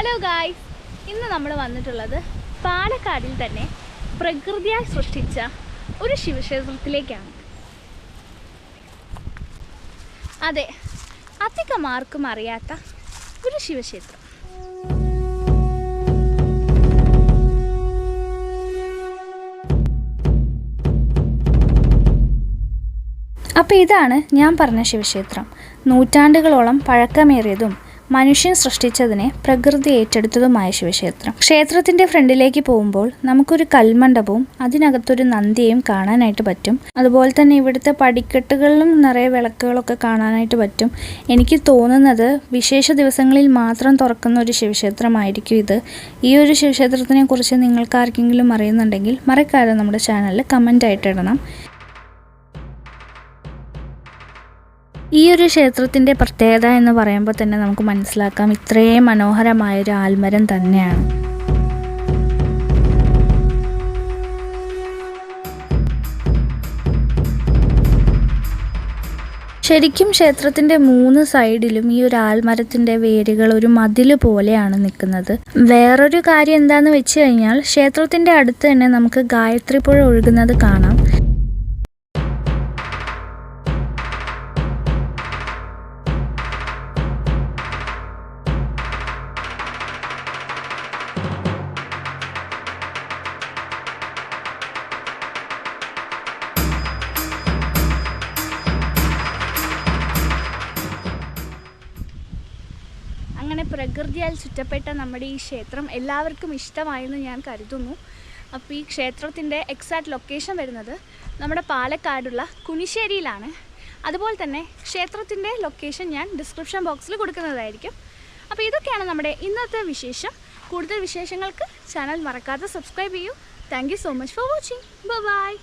Hello guys, ഇന്ന് നമ്മൾ വന്നിട്ടുള്ളത് പാലക്കാടിൽ തന്നെ പ്രകൃതിയായി സൃഷ്ടിച്ച ഒരു ശിവക്ഷേത്രത്തിലേക്കാണ്. അതെ, അധികം ആർക്കും അറിയാത്ത ഒരു ശിവക്ഷേത്രം. അപ്പോൾ ഇതാണ് ഞാൻ പറഞ്ഞ ശിവക്ഷേത്രം. നൂറ്റാണ്ടുകളോളം പഴക്കമേറിയതും മനുഷ്യൻ സൃഷ്ടിച്ചതിനെ പ്രകൃതി ഏറ്റെടുത്തതുമായ ശിവക്ഷേത്രം. ക്ഷേത്രത്തിൻ്റെ ഫ്രണ്ടിലേക്ക് പോകുമ്പോൾ നമുക്കൊരു കൽമണ്ഡപവും അതിനകത്തൊരു നന്ദിയെയും കാണാനായിട്ട് പറ്റും. അതുപോലെ തന്നെ ഇവിടുത്തെ പടിക്കെട്ടുകളിലും നിറയെ വിളക്കുകളൊക്കെ കാണാനായിട്ട് പറ്റും. എനിക്ക് തോന്നുന്നത് വിശേഷ ദിവസങ്ങളിൽ മാത്രം തുറക്കുന്ന ഒരു ശിവക്ഷേത്രമായിരിക്കും ഇത്. ഈ ഒരു ശിവക്ഷേത്രത്തിനെ കുറിച്ച് നിങ്ങൾക്ക് ആർക്കെങ്കിലും അറിയുന്നുണ്ടെങ്കിൽ മറക്കാതെ നമ്മുടെ ചാനലിൽ കമൻ്റായിട്ട് ഇടണം. ഈ ഒരു ക്ഷേത്രത്തിൻ്റെ പ്രത്യേകത എന്ന് പറയുമ്പോൾ തന്നെ നമുക്ക് മനസ്സിലാക്കാം, ഇത്രയും മനോഹരമായൊരു ആൽമരം തന്നെയാണ്. ശരിക്കും ക്ഷേത്രത്തിൻ്റെ 3 സൈഡിലും ഈ ഒരു ആൽമരത്തിൻ്റെ വേരുകൾ ഒരു മതിൽ പോലെയാണ് നിൽക്കുന്നത്. വേറൊരു കാര്യം എന്താണെന്ന് വെച്ച് കഴിഞ്ഞാൽ, ക്ഷേത്രത്തിൻ്റെ അടുത്ത് തന്നെ നമുക്ക് ഗായത്രി പുഴ ഒഴുകുന്നത് കാണാം. അങ്ങനെ പ്രകൃതിയാൽ ചുറ്റപ്പെട്ട നമ്മുടെ ഈ ക്ഷേത്രം എല്ലാവർക്കും ഇഷ്ടമായെന്ന് ഞാൻ കരുതുന്നു. അപ്പോൾ ഈ ക്ഷേത്രത്തിൻ്റെ എക്സാക്റ്റ് ലൊക്കേഷൻ വരുന്നത് നമ്മുടെ പാലക്കാടുള്ള കുനിശ്ശേരിയിലാണ്. അതുപോലെ തന്നെ ക്ഷേത്രത്തിൻ്റെ ലൊക്കേഷൻ ഞാൻ ഡിസ്ക്രിപ്ഷൻ ബോക്സിൽ കൊടുക്കുന്നതായിരിക്കും. അപ്പോൾ ഇതൊക്കെയാണ് നമ്മുടെ ഇന്നത്തെ വിശേഷം. കൂടുതൽ വിശേഷങ്ങൾക്ക് ചാനൽ മറക്കാതെ സബ്സ്ക്രൈബ് ചെയ്യൂ. Thank you so much for watching. By.